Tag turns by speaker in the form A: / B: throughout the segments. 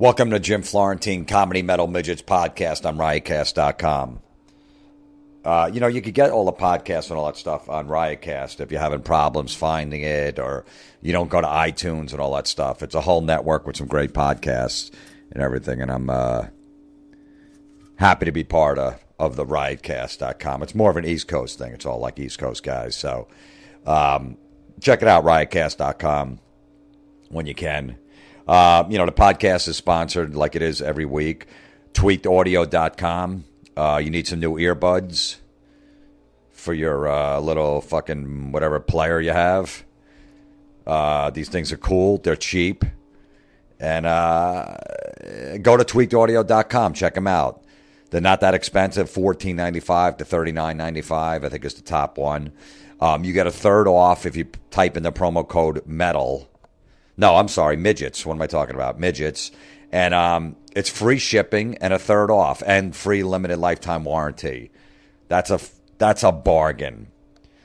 A: Welcome to Jim Florentine Comedy Metal Midgets Podcast on riotcast.com. You could get all the podcasts and all that stuff on Riotcast if you're having problems finding it or you don't go to iTunes and all that stuff. It's a whole network with some great podcasts and everything, and I'm happy to be part of the riotcast.com. It's more of an East Coast thing. It's all like East Coast guys. So check it out, riotcast.com, when you can. The podcast is sponsored like it is every week. Tweakedaudio.com. You need some new earbuds for your little fucking whatever player you have. These things are cool. They're cheap. And go to tweakedaudio.com. Check them out. They're not that expensive. $14.95 to $39.95, I think, is the top one. You get a third off if you type in the promo code METAL. No, I'm sorry, midgets. What am I talking about? Midgets. And it's free shipping and a third off and free limited lifetime warranty. That's a bargain.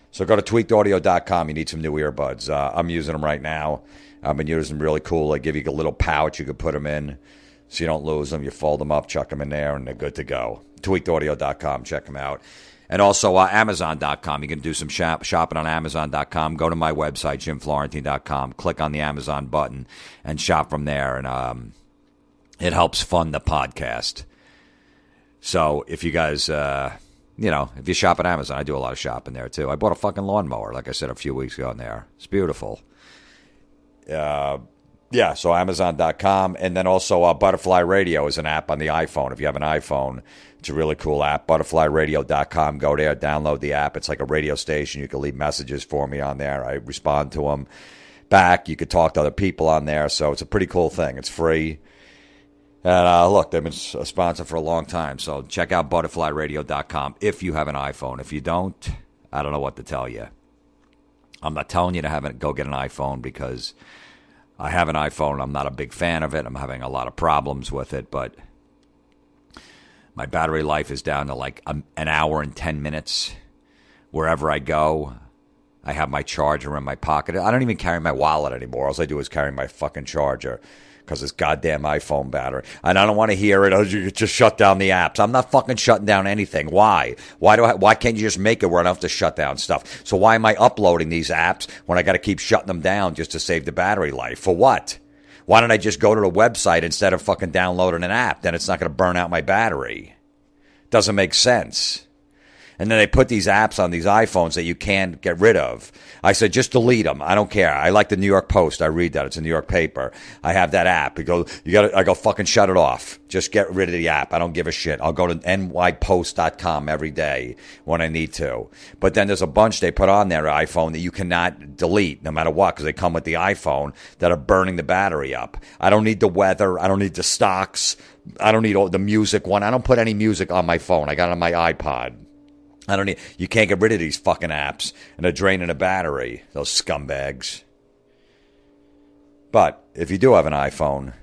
A: So go to tweakedaudio.com. You need some new earbuds. I'm using them right now. I've been using them really cool. They give you a little pouch you can put them in so you don't lose them. You fold them up, chuck them in there, and they're good to go. Tweakedaudio.com. Check them out. And also Amazon.com. You can do some shopping on Amazon.com. Go to my website, jimflorentine.com. Click on the Amazon button and shop from there. And it helps fund the podcast. So if you guys, if you shop at Amazon, I do a lot of shopping there too. I bought a fucking lawnmower, like I said a few weeks ago in there. It's beautiful. So Amazon.com. And then also Butterfly Radio is an app on the iPhone. If you have an iPhone, it's a really cool app. Butterflyradio.com. Go there, download the app. It's like a radio station. You can leave messages for me on there. I respond to them back. You could talk to other people on there. So it's a pretty cool thing. It's free. And look, they've been a sponsor for a long time. So check out butterflyradio.com if you have an iPhone. If you don't, I don't know what to tell you. I'm not telling you to go get an iPhone because I have an iPhone. I'm not a big fan of it. I'm having a lot of problems with it, but my battery life is down to like an hour and 10 minutes. Wherever I go, I have my charger in my pocket. I don't even carry my wallet anymore. All I do is carry my fucking charger because it's goddamn iPhone battery. And I don't want to hear it. Oh, you just shut down the apps. I'm not fucking shutting down anything. Why? Why can't you just make it where I don't have to shut down stuff? So why am I uploading these apps when I got to keep shutting them down just to save the battery life? For what? Why don't I just go to the website instead of fucking downloading an app? Then it's not going to burn out my battery. Doesn't make sense. And then they put these apps on these iPhones that you can't get rid of. I said, just delete them. I don't care. I like the New York Post. I read that. It's a New York paper. I have that app. I go fucking shut it off. Just get rid of the app. I don't give a shit. I'll go to nypost.com every day when I need to. But then there's a bunch they put on their iPhone that you cannot delete no matter what because they come with the iPhone that are burning the battery up. I don't need the weather. I don't need the stocks. I don't need all the music one. I don't put any music on my phone. I got it on my iPod. You can't get rid of these fucking apps, and they're draining the battery, those scumbags. But if you do have an iPhone,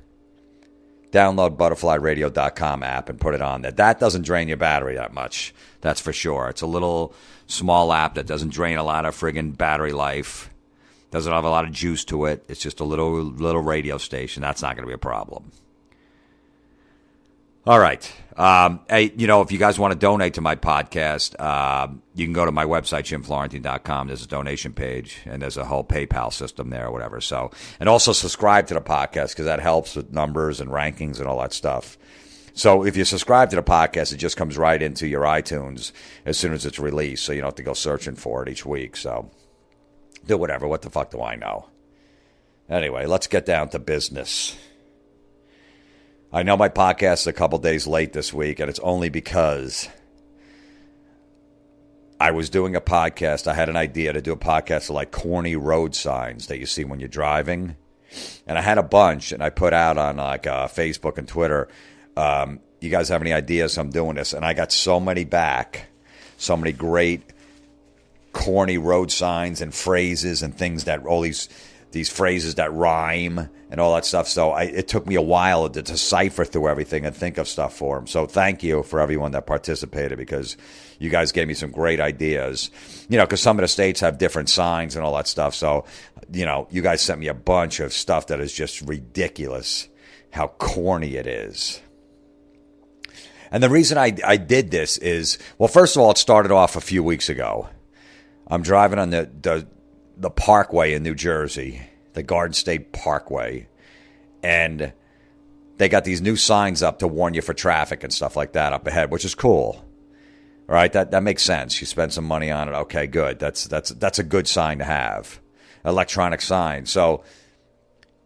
A: download butterflyradio.com app and put it on there. That doesn't drain your battery that much, that's for sure. It's a little small app that doesn't drain a lot of friggin' battery life, doesn't have a lot of juice to it. It's just a little radio station. That's not going to be a problem. All right. Hey, if you guys want to donate to my podcast, you can go to my website, jimflorentine.com. There's a donation page, and there's a whole PayPal system there or whatever. So, and also subscribe to the podcast because that helps with numbers and rankings and all that stuff. So if you subscribe to the podcast, it just comes right into your iTunes as soon as it's released, so you don't have to go searching for it each week. So do whatever. What the fuck do I know? Anyway, let's get down to business. I know my podcast is a couple days late this week, and it's only because I was doing a podcast. I had an idea to do a podcast of like corny road signs that you see when you're driving. And I had a bunch, and I put out on like Facebook and Twitter, you guys have any ideas? I'm doing this. And I got so many back, so many great corny road signs and phrases and things that all these phrases that rhyme and all that stuff. So it took me a while to decipher through everything and think of stuff for them. So thank you for everyone that participated because you guys gave me some great ideas. Because some of the states have different signs and all that stuff. So, you guys sent me a bunch of stuff that is just ridiculous. how corny it is. And the reason I did this is, well, first of all, it started off a few weeks ago. I'm driving on the Parkway in New Jersey, the Garden State Parkway, and they got these new signs up to warn you for traffic and stuff like that up ahead, which is cool. All right, that makes sense. You spend some money on it. Okay, good. That's a good sign to have. Electronic sign. So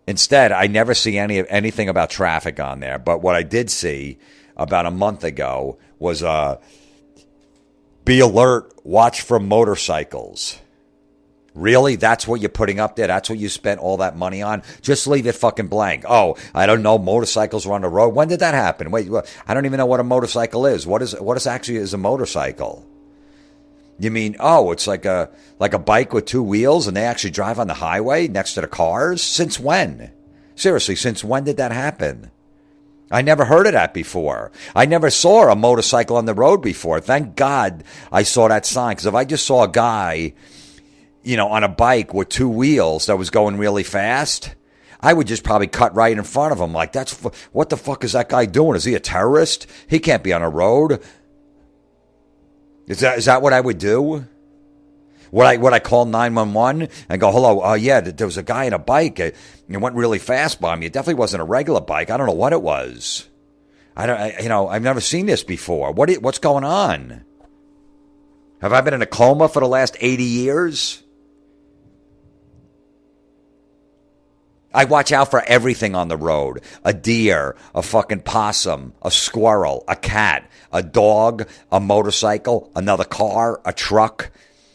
A: instead, I never see anything about traffic on there. But what I did see about a month ago was be alert, watch for motorcycles. Really? That's what you're putting up there? That's what you spent all that money on? Just leave it fucking blank. Oh, I don't know. Motorcycles were on the road. When did that happen? Wait, I don't even know what a motorcycle is. What is actually a motorcycle? You mean, oh, it's like a bike with two wheels and they actually drive on the highway next to the cars? Since when? Seriously, since when did that happen? I never heard of that before. I never saw a motorcycle on the road before. Thank God I saw that sign. Because if I just saw a guy, on a bike with two wheels that was going really fast, I would just probably cut right in front of him. Like, what the fuck is that guy doing? Is he a terrorist? He can't be on a road. Is that what I would do? Would I call 911 and go, hello, yeah, there was a guy on a bike. It went really fast by me. It definitely wasn't a regular bike. I don't know what it was. I've never seen this before. What's going on? Have I been in a coma for the last 80 years? I watch out for everything on the road. A deer, a fucking possum, a squirrel, a cat, a dog, a motorcycle, another car, a truck,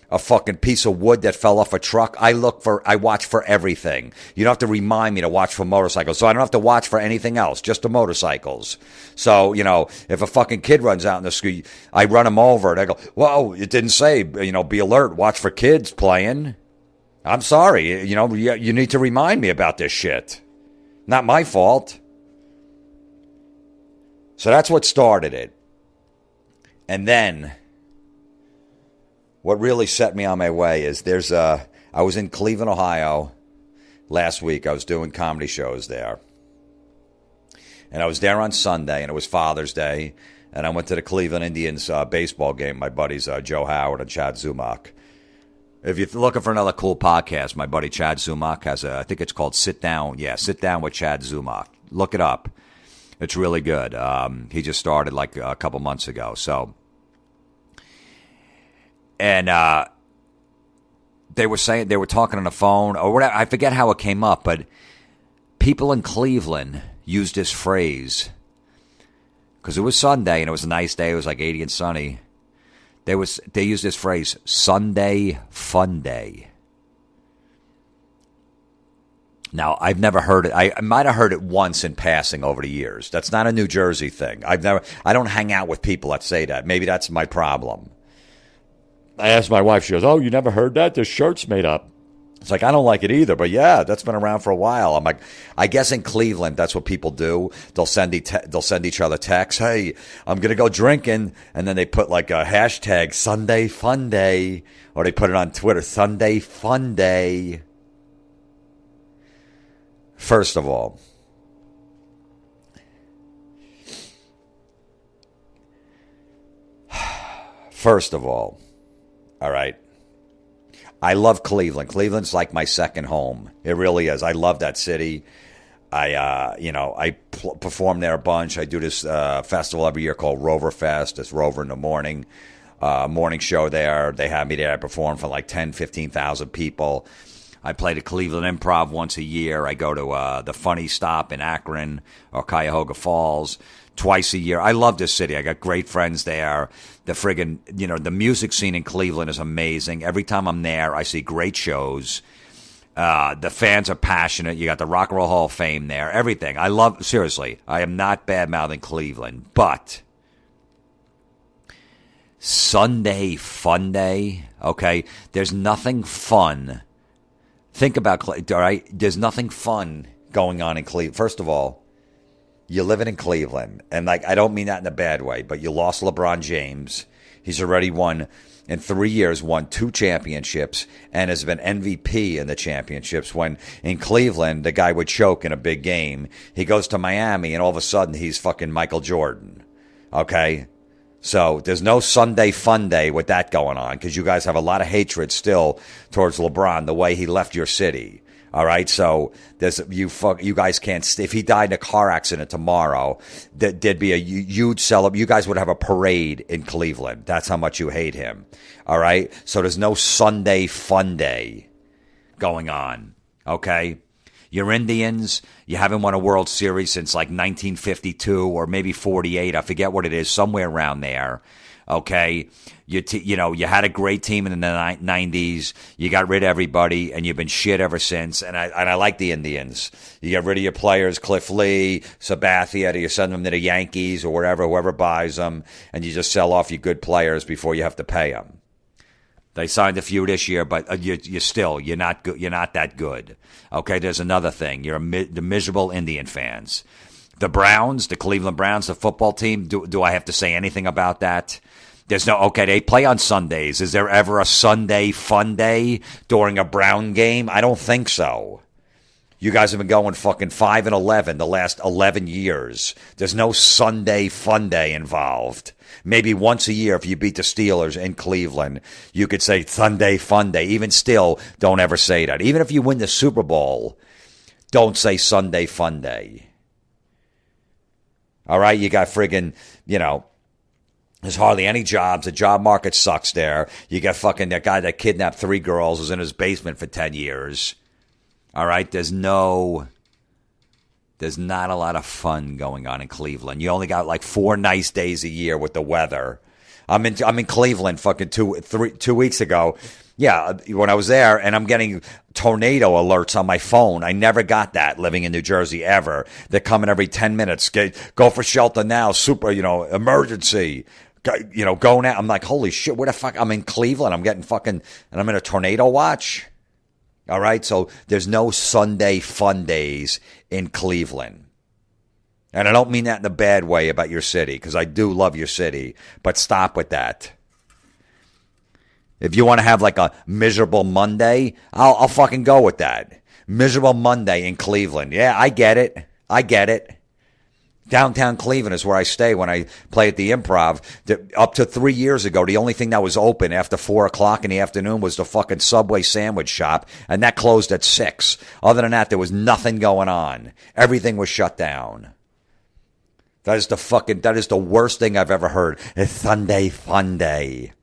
A: a fucking piece of wood that fell off a truck. I watch for everything. You don't have to remind me to watch for motorcycles. So I don't have to watch for anything else, just the motorcycles. So, if a fucking kid runs out in the street, I run him over and I go, whoa, it didn't say, be alert, watch for kids playing. I'm sorry, you need to remind me about this shit. Not my fault. So that's what started it. And then what really set me on my way is I was in Cleveland, Ohio last week. I was doing comedy shows there. And I was there on Sunday, and it was Father's Day. And I went to the Cleveland Indians baseball game. My buddies Joe Howard and Chad Zumach. If you're looking for another cool podcast, my buddy Chad Zumach has I think it's called Sit Down. Yeah, Sit Down with Chad Zumach. Look it up. It's really good. He just started like a couple months ago. So, and they were talking on the phone or whatever. I forget how it came up, but people in Cleveland used this phrase because it was Sunday and it was a nice day. It was like 80 and sunny. They used this phrase, Sunday Funday. Now, I've never heard it. I might have heard it once in passing over the years. That's not a New Jersey thing. I don't hang out with people that say that. Maybe that's my problem. I asked my wife, she goes, oh, you never heard that? This shirt's made up. It's like, I don't like it either, but yeah, that's been around for a while. I'm like, I guess in Cleveland, that's what people do. They'll send each other texts. Hey, I'm going to go drinking. And then they put like a hashtag Sunday Funday, or they put it on Twitter, Sunday Funday. First of all, all right. I love Cleveland. Cleveland's like my second home. It really is. I love that city. I perform there a bunch. I do this festival every year called Rover Fest. It's Rover in the morning show there. They have me there. I perform for like 10, 15,000 people. I play the Cleveland Improv once a year. I go to the Funny Stop in Akron or Cuyahoga Falls twice a year. I love this city. I got great friends there. The music scene in Cleveland is amazing. Every time I'm there, I see great shows. The fans are passionate. You got the Rock and Roll Hall of Fame there. Everything. Seriously, I am not bad-mouthing Cleveland, but Sunday Funday, okay? There's nothing fun. Think about, all right? There's nothing fun going on in Cleveland. First of all, you're living in Cleveland, and like I don't mean that in a bad way, but you lost LeBron James. He's already won, in 3 years, won 2 championships and has been MVP in the championships. When in Cleveland, the guy would choke in a big game. He goes to Miami, and all of a sudden, he's fucking Michael Jordan. Okay? So there's no Sunday Funday with that going on, because you guys have a lot of hatred still towards LeBron, the way he left your city. All right, so you guys can't. If he died in a car accident tomorrow, there'd be a huge celebration. You guys would have a parade in Cleveland. That's how much you hate him. All right, so there's no Sunday Funday going on. Okay, your Indians, you haven't won a World Series since like 1952 or maybe 48. I forget what it is, somewhere around there. Okay, you had a great team in the 90s. You got rid of everybody, and you've been shit ever since. And I like the Indians. You get rid of your players, Cliff Lee, Sabathia. You send them to the Yankees or wherever, whoever buys them, and you just sell off your good players before you have to pay them. They signed a few this year, but you're not good. You're not that good. Okay, there's another thing. You're the miserable Indian fans. The Browns, the Cleveland Browns, the football team. Do I have to say anything about that? There's no, okay, they play on Sundays. Is there ever a Sunday fun day during a Brown game? I don't think so. You guys have been going fucking 5-11 the last 11 years. There's no Sunday fun day involved. Maybe once a year if you beat the Steelers in Cleveland, you could say Sunday fun day. Even still, don't ever say that. Even if you win the Super Bowl, don't say Sunday fun day. All right, you got friggin', there's hardly any jobs. The job market sucks there. You got fucking that guy that kidnapped 3 girls was in his basement for 10 years. All right, there's not a lot of fun going on in Cleveland. You only got like 4 nice days a year with the weather. I'm in Cleveland fucking 2 weeks ago. Yeah, when I was there, and I'm getting tornado alerts on my phone. I never got that living in New Jersey ever. They're coming every 10 minutes. Go for shelter now. Emergency. Go now. I'm like, holy shit, where the fuck? I'm in Cleveland. I'm getting fucking, and I'm in a tornado watch. All right, so there's no Sunday fun days in Cleveland. And I don't mean that in a bad way about your city, because I do love your city, but stop with that. If you want to have like a miserable Monday, I'll fucking go with that. Miserable Monday in Cleveland. Yeah, I get it. Downtown Cleveland is where I stay when I play at the Improv. Up to 3 years ago, the only thing that was open after 4 o'clock in the afternoon was the fucking Subway sandwich shop, and that closed at 6. Other than that, there was nothing going on. Everything was shut down. That is the worst thing I've ever heard. It's Sunday fun day.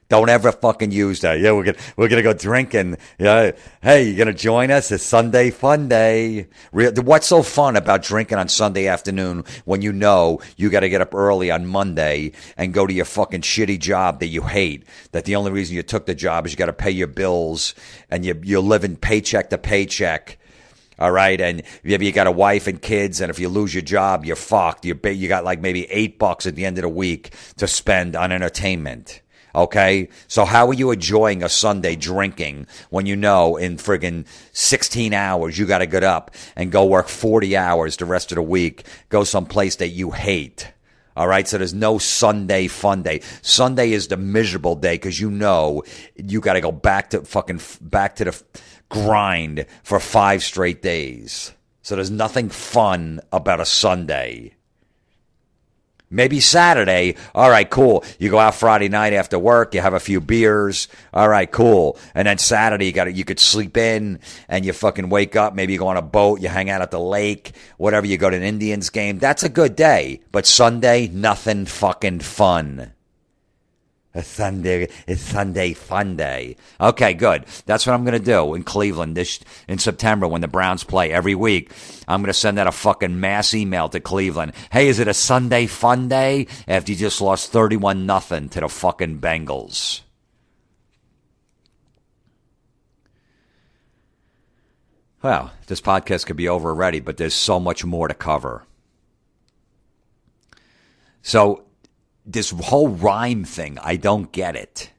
A: Don't ever fucking use that. Yeah, we're gonna go drinking. Yeah, hey, you gonna join us? It's Sunday fun day. What's so fun about drinking on Sunday afternoon when you know you got to get up early on Monday and go to your fucking shitty job that you hate? That the only reason you took the job is you got to pay your bills and you're living paycheck to paycheck. All right, and maybe you got a wife and kids, and if you lose your job, you're fucked. You got like maybe $8 at the end of the week to spend on entertainment. Okay, so how are you enjoying a Sunday drinking when you know in friggin' 16 hours you got to get up and go work 40 hours the rest of the week, go someplace that you hate? All right, so there's no Sunday fun day. Sunday is the miserable day because you know you got to go back to the grind for 5 straight days. So there's nothing fun about a Sunday. Maybe Saturday. All right, cool. You go out Friday night after work. You have a few beers. All right, cool. And then Saturday, you could sleep in and you fucking wake up. Maybe you go on a boat. You hang out at the lake. Whatever. You go to an Indians game. That's a good day. But Sunday, nothing fucking fun. It's Sunday fun day. Okay, good. That's what I'm going to do in Cleveland in September when the Browns play every week. I'm going to send out a fucking mass email to Cleveland. Hey, is it a Sunday fun day? After you just lost 31-0 to the fucking Bengals. Well, this podcast could be over already, but there's so much more to cover. So, this whole rhyme thing, I don't get it.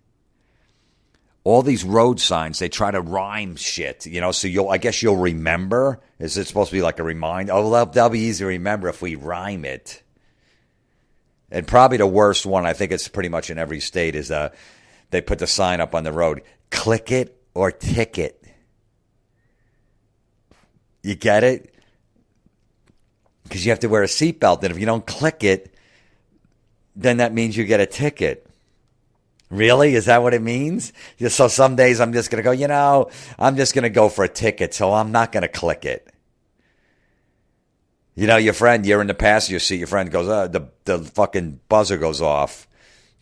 A: All these road signs, they try to rhyme shit, so I guess you'll remember. Is it supposed to be like a reminder? Oh, that'll be easy to remember if we rhyme it. And probably the worst one, I think it's pretty much in every state, is they put the sign up on the road, click it or ticket. You get it? Because you have to wear a seatbelt, and if you don't click it, then that means you get a ticket. Really? Is that what it means? So some days I'm just going to go, I'm just going to go for a ticket, so I'm not going to click it. Your friend, you're in the passenger seat, your friend goes, the fucking buzzer goes off,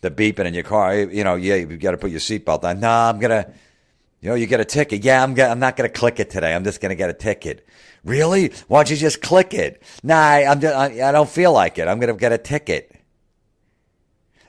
A: the beeping in your car, you got to put your seatbelt on. No, I'm going to, you get a ticket. Yeah, I'm not going to click it today. I'm just going to get a ticket. Really? Why don't you just click it? Nah, I don't feel like it. I'm going to get a ticket.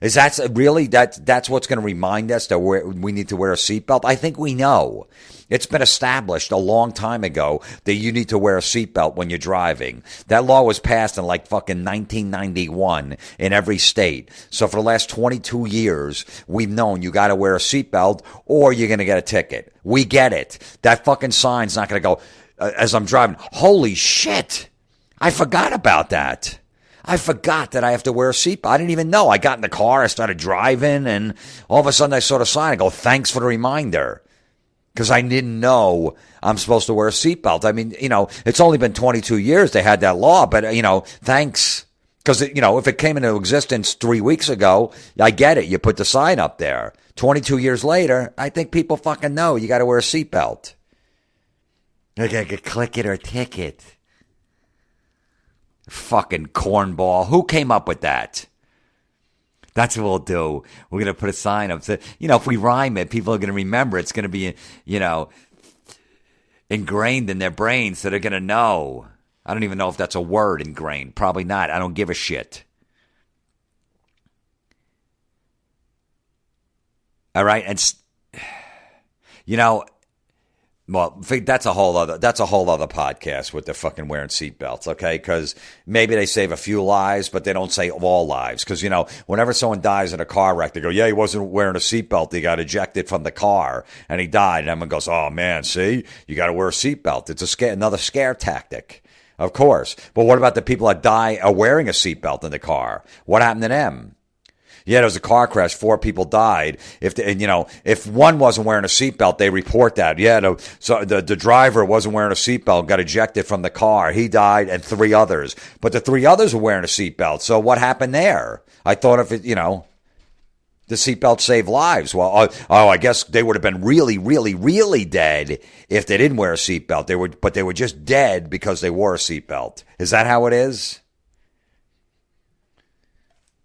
A: Is that really, that's what's going to remind us that we need to wear a seatbelt? I think we know. It's been established a long time ago that you need to wear a seatbelt when you're driving. That law was passed in like fucking 1991 in every state. So for the last 22 years, we've known you got to wear a seatbelt or you're going to get a ticket. We get it. That fucking sign's not going to go, as I'm driving, holy shit, I forgot about that. I forgot that I have to wear a seatbelt. I didn't even know. I got in the car, I started driving, and all of a sudden I saw the sign. I go, thanks for the reminder. Because I didn't know I'm supposed to wear a seatbelt. I mean, it's only been 22 years they had that law, but, thanks. Because, if it came into existence 3 weeks ago, I get it. You put the sign up there. 22 years later, I think people fucking know you got to wear a seatbelt. You got to click it or ticket. Fucking cornball. Who came up with that? That's what we'll do. We're going to put a sign up. So, if we rhyme it, people are going to remember. It's going to be, ingrained in their brains, so they're going to know. I don't even know if that's a word, ingrained. Probably not. I don't give a shit. All right? And, well, that's a whole other podcast with the fucking wearing seatbelts, okay? Because maybe they save a few lives, but they don't save all lives. Because, whenever someone dies in a car wreck, they go, yeah, he wasn't wearing a seatbelt. He got ejected from the car, and he died. And everyone goes, oh, man, see? You got to wear a seatbelt. It's another scare tactic, of course. But what about the people that die are wearing a seatbelt in the car? What happened to them? Yeah, there was a car crash. 4 people died. If one wasn't wearing a seatbelt, they report that. Yeah, so the driver wasn't wearing a seatbelt, got ejected from the car. He died, and 3 others. But the 3 others were wearing a seatbelt. So what happened there? I thought the seatbelt saved lives. Well, I guess they would have been really, really, really dead if they didn't wear a seatbelt. But they were just dead because they wore a seatbelt. Is that how it is?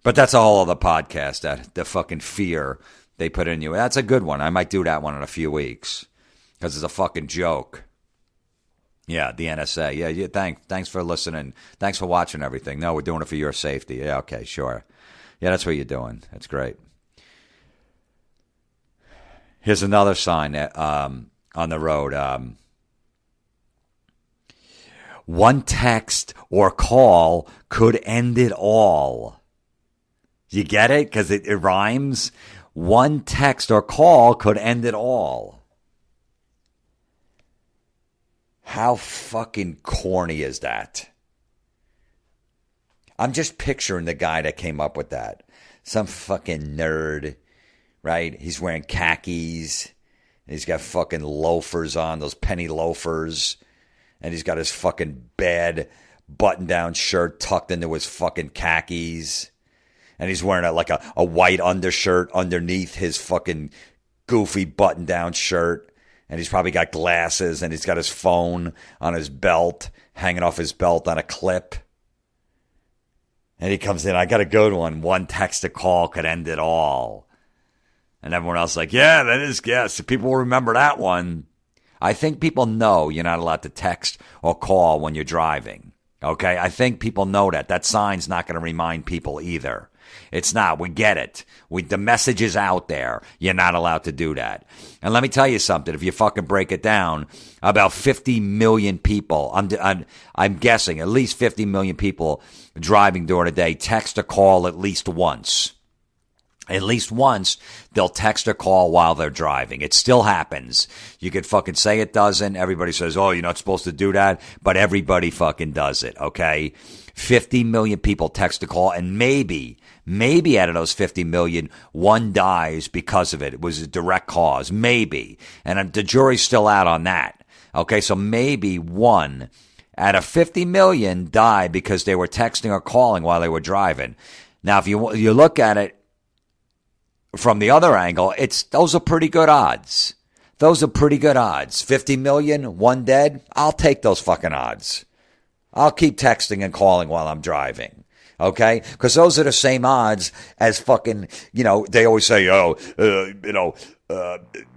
A: But that's a whole other podcast, that the fucking fear they put in you. That's a good one. I might do that one in a few weeks because it's a fucking joke. Yeah, the NSA. Yeah. Thanks for listening. Thanks for watching everything. No, we're doing it for your safety. Yeah, okay, sure. Yeah, that's what you're doing. That's great. Here's another sign that, on the road. One text or call could end it all. You get it? Because it rhymes. One text or call could end it all. How fucking corny is that? I'm just picturing the guy that came up with that. Some fucking nerd, right? He's wearing khakis. He's got fucking loafers on, those penny loafers. And he's got his fucking bad button-down shirt tucked into his fucking khakis. And he's wearing a white undershirt underneath his fucking goofy button-down shirt. And he's probably got glasses, and he's got his phone on his belt, hanging off his belt on a clip. And he comes in, I got a good one. One text to call could end it all. And everyone else is like, yeah, that is, yes. People will remember that one. I think people know you're not allowed to text or call when you're driving. Okay? I think people know that. That sign's not going to remind people either. It's not. We get it. The message is out there. You're not allowed to do that. And let me tell you something. If you fucking break it down, about 50 million people, I'm guessing at least 50 million people driving during the day text or call at least once. At least once, they'll text or call while they're driving. It still happens. You could fucking say it doesn't. Everybody says, oh, you're not supposed to do that. But everybody fucking does it, okay? 50 million people text a call, and maybe out of those 50 million, one dies because of it. It was a direct cause, maybe. And the jury's still out on that. Okay, so maybe one out of 50 million died because they were texting or calling while they were driving. Now, if you look at it from the other angle, those are pretty good odds. Those are pretty good odds. 50 million, one dead. I'll take those fucking odds. I'll keep texting and calling while I'm driving. Okay? Because those are the same odds as fucking, they always say,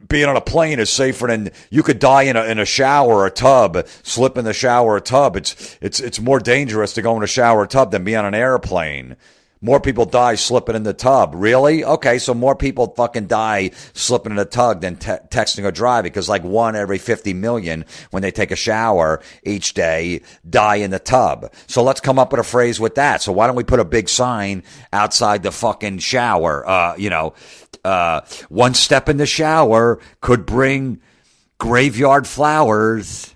A: being on a plane is safer than you could die in a shower or a tub, slip in the shower or tub. It's more dangerous to go in a shower or tub than be on an airplane. More people die slipping in the tub. Really? Okay, so more people fucking die slipping in the tub than texting or driving, because like 1 every 50 million when they take a shower each day die in the tub. So let's come up with a phrase with that. So why don't we put a big sign outside the fucking shower? One step in the shower could bring graveyard flowers.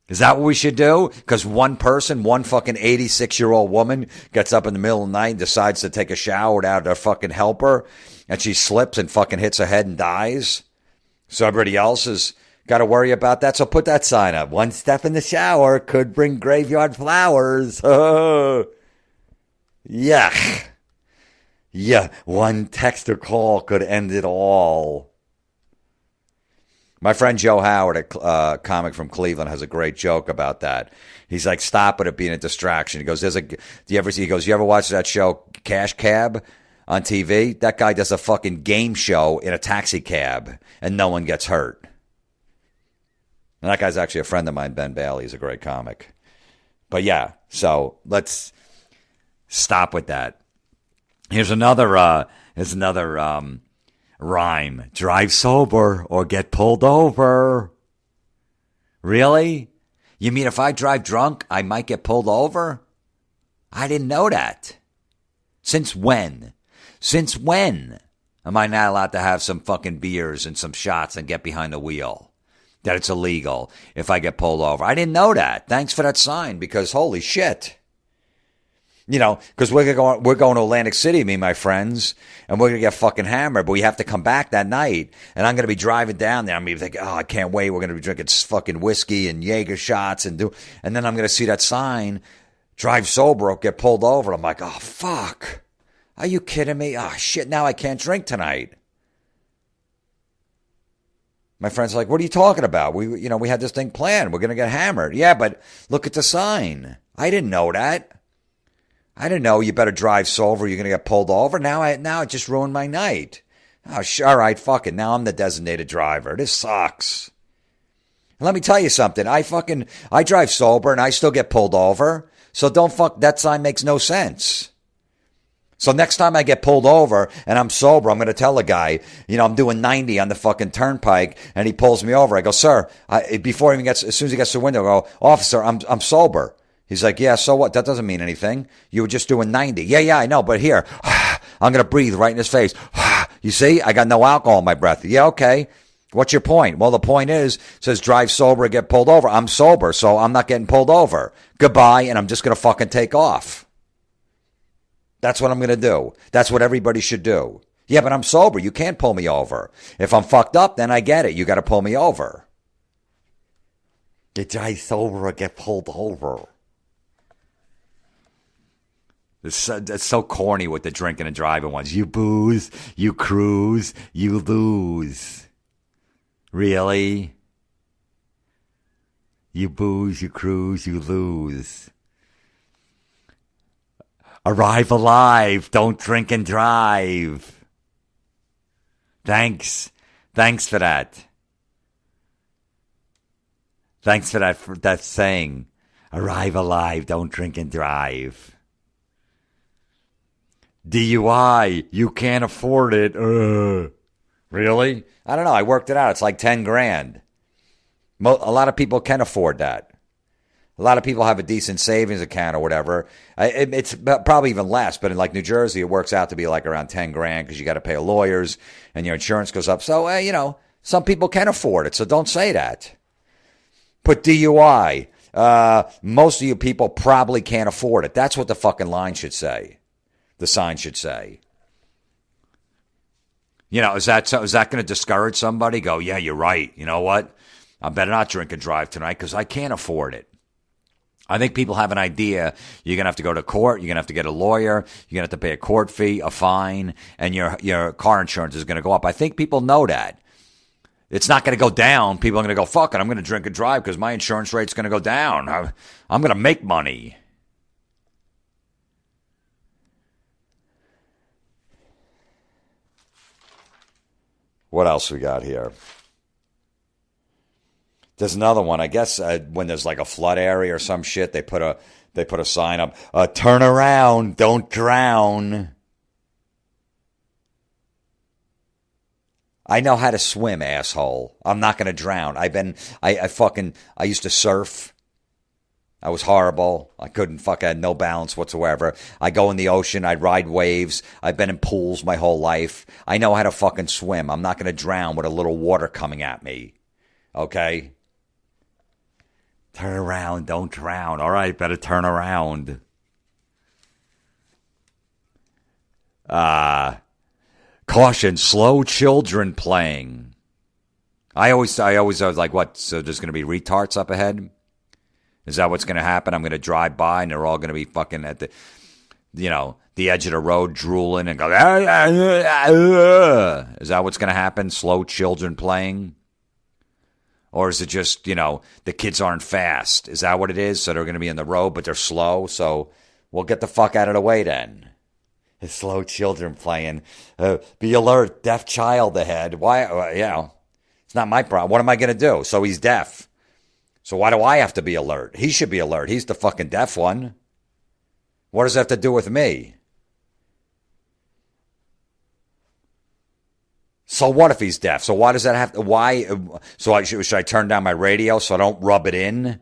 A: Is that what we should do? Because one fucking 86-year-old woman gets up in the middle of the night and decides to take a shower without her fucking helper, and she slips and fucking hits her head and dies. So everybody else has got to worry about that. So put that sign up. One step in the shower could bring graveyard flowers. Yuck. Yeah, one text or call could end it all. My friend Joe Howard, a comic from Cleveland, has a great joke about that. He's like, stop it being a distraction. He goes, you ever watch that show Cash Cab on TV? That guy does a fucking game show in a taxi cab and no one gets hurt. And that guy's actually a friend of mine, Ben Bailey. He's a great comic. But yeah, so let's stop with that. Here's another rhyme. Drive sober or get pulled over. Really? You mean if I drive drunk, I might get pulled over? I didn't know that. Since when? Since when am I not allowed to have some fucking beers and some shots and get behind the wheel? That it's illegal if I get pulled over. I didn't know that. Thanks for that sign, because holy shit. Because we're going to Atlantic City, me and my friends, and we're going to get fucking hammered, but we have to come back that night, and I'm going to be driving down there. I'm going to be thinking, I can't wait. We're going to be drinking fucking whiskey and Jaeger shots, and then I'm going to see that sign, drive sober or get pulled over. I'm like, oh, fuck. Are you kidding me? Oh, shit, now I can't drink tonight. My friend's like, what are you talking about? We had this thing planned. We're going to get hammered. Yeah, but look at the sign. I didn't know that. I didn't know you better drive sober. You're going to get pulled over. Now it just ruined my night. Oh, all right, fuck it. Now I'm the designated driver. This sucks. And let me tell you something. I drive sober and I still get pulled over. So that sign makes no sense. So next time I get pulled over and I'm sober, I'm going to tell the guy, I'm doing 90 on the fucking turnpike, and he pulls me over. I go, sir, as soon as he gets to the window, I go, officer, I'm sober. He's like, yeah, so what? That doesn't mean anything. You were just doing 90. Yeah, I know, but here, I'm going to breathe right in his face. You see, I got no alcohol in my breath. Yeah, okay. What's your point? Well, the point is, it says drive sober or get pulled over. I'm sober, so I'm not getting pulled over. Goodbye, and I'm just going to fucking take off. That's what I'm going to do. That's what everybody should do. Yeah, but I'm sober. You can't pull me over. If I'm fucked up, then I get it. You got to pull me over. You drive sober or get pulled over. It's so corny with the drinking and driving ones. You booze, you cruise, you lose. Really? You booze, you cruise, you lose. Arrive alive, don't drink and drive. Thanks for that. Thanks for that saying. Arrive alive, don't drink and drive. DUI, you can't afford it. Really? I don't know. I worked it out. It's like 10 grand. A lot of people can afford that. A lot of people have a decent savings account or whatever. It's probably even less, but in like New Jersey, it works out to be like around 10 grand because you got to pay lawyers and your insurance goes up. So, some people can afford it. So don't say that. Put DUI. most of you people probably can't afford it. That's what the fucking line should say. The sign should say. You know, is that going to discourage somebody? Go, yeah, you're right. You know what? I better not drink and drive tonight because I can't afford it. I think people have an idea. You're going to have to go to court. You're going to have to get a lawyer. You're going to have to pay a court fee, a fine, and your car insurance is going to go up. I think people know that. It's not going to go down. People are going to go, fuck it, I'm going to drink and drive because my insurance rate's going to go down. I'm going to make money. What else we got here? There's another one. I guess when there's like a flood area or some shit, they put a sign up. Turn around, don't drown. I know how to swim, asshole. I'm not going to drown. I used to surf. I was horrible. I had no balance whatsoever. I go in the ocean. I ride waves. I've been in pools my whole life. I know how to fucking swim. I'm not going to drown with a little water coming at me. Okay? Turn around, don't drown. All right, better turn around. Caution, slow children playing. I always was like, what? So there's going to be retards up ahead? Is that what's going to happen? I'm going to drive by and they're all going to be fucking at the edge of the road drooling and go, is that what's going to happen? Slow children playing? Or is it just, the kids aren't fast? Is that what it is? So they're going to be in the road, but they're slow. So we'll get the fuck out of the way then. It's slow children playing. Be alert, deaf child ahead. Why? It's not my problem. What am I going to do? So he's deaf. So why do I have to be alert? He should be alert. He's the fucking deaf one. What does that have to do with me? So what if he's deaf? So why does that have to, why? So should I turn down my radio so I don't rub it in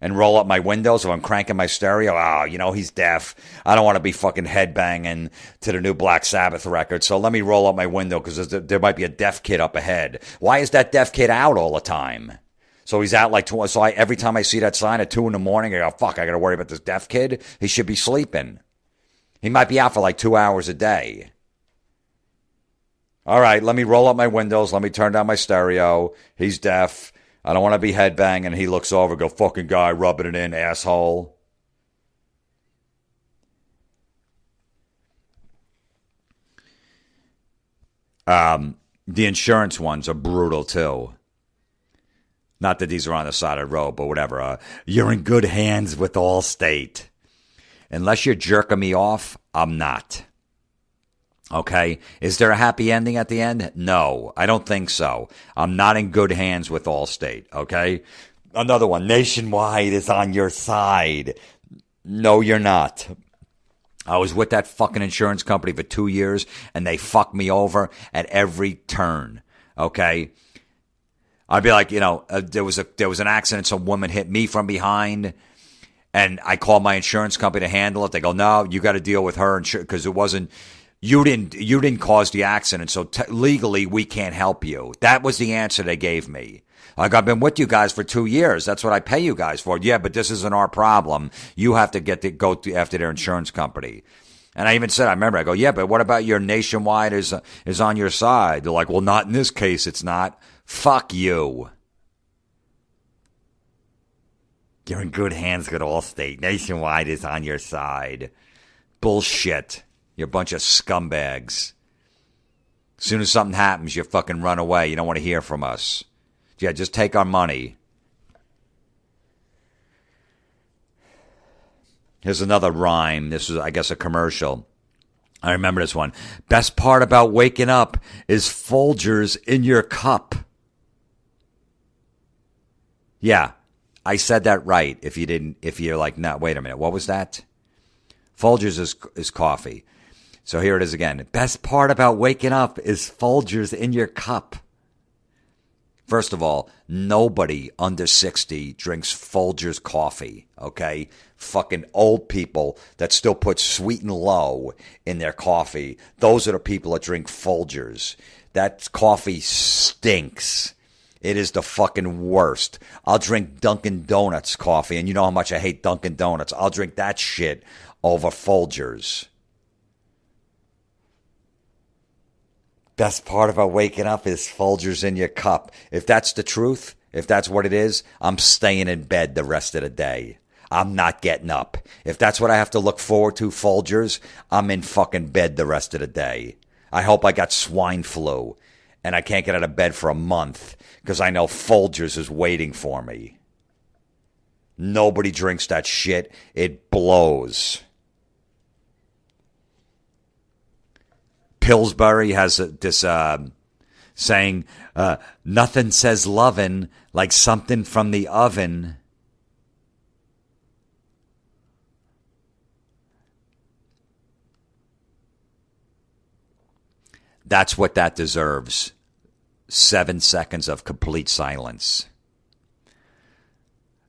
A: and roll up my windows if I'm cranking my stereo? He's deaf. I don't want to be fucking headbanging to the new Black Sabbath record. So let me roll up my window because there might be a deaf kid up ahead. Why is that deaf kid out all the time? So he's out every time I see that sign at 2 a.m, I go, fuck, I got to worry about this deaf kid. He should be sleeping. He might be out for 2 hours a day. All right, let me roll up my windows. Let me turn down my stereo. He's deaf. I don't want to be headbanging. He looks over, go, fucking guy, rubbing it in, asshole. The insurance ones are brutal, too. Not that these are on the side of the road, but whatever. You're in good hands with Allstate. Unless you're jerking me off, I'm not. Okay? Is there a happy ending at the end? No, I don't think so. I'm not in good hands with Allstate. Okay? Another one. Nationwide is on your side. No, you're not. I was with that fucking insurance company for 2 years, and they fucked me over at every turn. Okay? I'd be like, there was an accident. Some woman hit me from behind, and I called my insurance company to handle it. They go, no, you got to deal with her because it wasn't. You didn't cause the accident, so legally we can't help you. That was the answer they gave me. Like, I've been with you guys for 2 years. That's what I pay you guys for. Yeah, but this isn't our problem. You have to go after their insurance company. And I even said, I go, yeah, but what about your Nationwide is on your side? They're like, well, not in this case. It's not. Fuck you. You're in good hands with Allstate. Nationwide is on your side. Bullshit. You're a bunch of scumbags. As soon as something happens, you fucking run away. You don't want to hear from us. Yeah, just take our money. Here's another rhyme. This is, I guess, a commercial. I remember this one. Best part about waking up is Folgers in your cup. Yeah, I said that right. If you're like, no, wait a minute. What was that? Folgers is coffee. So here it is again. Best part about waking up is Folgers in your cup. First of all, nobody under 60 drinks Folgers coffee, okay? Fucking old people that still put sweet and low in their coffee. Those are the people that drink Folgers. That coffee stinks. It is the fucking worst. I'll drink Dunkin' Donuts coffee, and you know how much I hate Dunkin' Donuts. I'll drink that shit over Folgers. Best part about waking up is Folgers in your cup. If that's the truth, if that's what it is, I'm staying in bed the rest of the day. I'm not getting up. If that's what I have to look forward to, Folgers, I'm in fucking bed the rest of the day. I hope I got swine flu and I can't get out of bed for a month because I know Folgers is waiting for me. Nobody drinks that shit. It blows. Pillsbury has this saying, nothing says lovin' like something from the oven. That's what that deserves. 7 seconds of complete silence.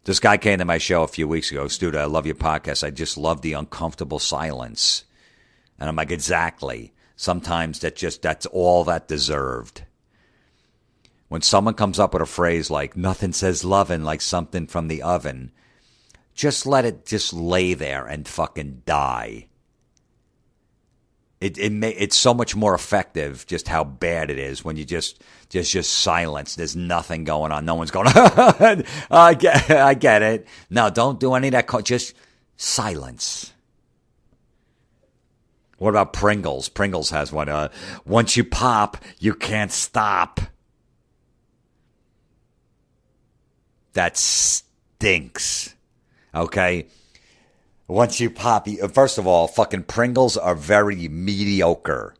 A: This guy came to my show a few weeks ago. Dude, I love your podcast. I just love the uncomfortable silence. And I'm like, exactly. Sometimes that's all that deserved. When someone comes up with a phrase like, nothing says lovin' like something from the oven, just let it just lay there and fucking die. It's so much more effective just how bad it is when you just silence. There's nothing going on. No one's going, I get it. No, don't do any of that. Just silence. What about Pringles? Pringles has one. Once you pop, you can't stop. That stinks. Okay? Once you pop, first of all, fucking Pringles are very mediocre.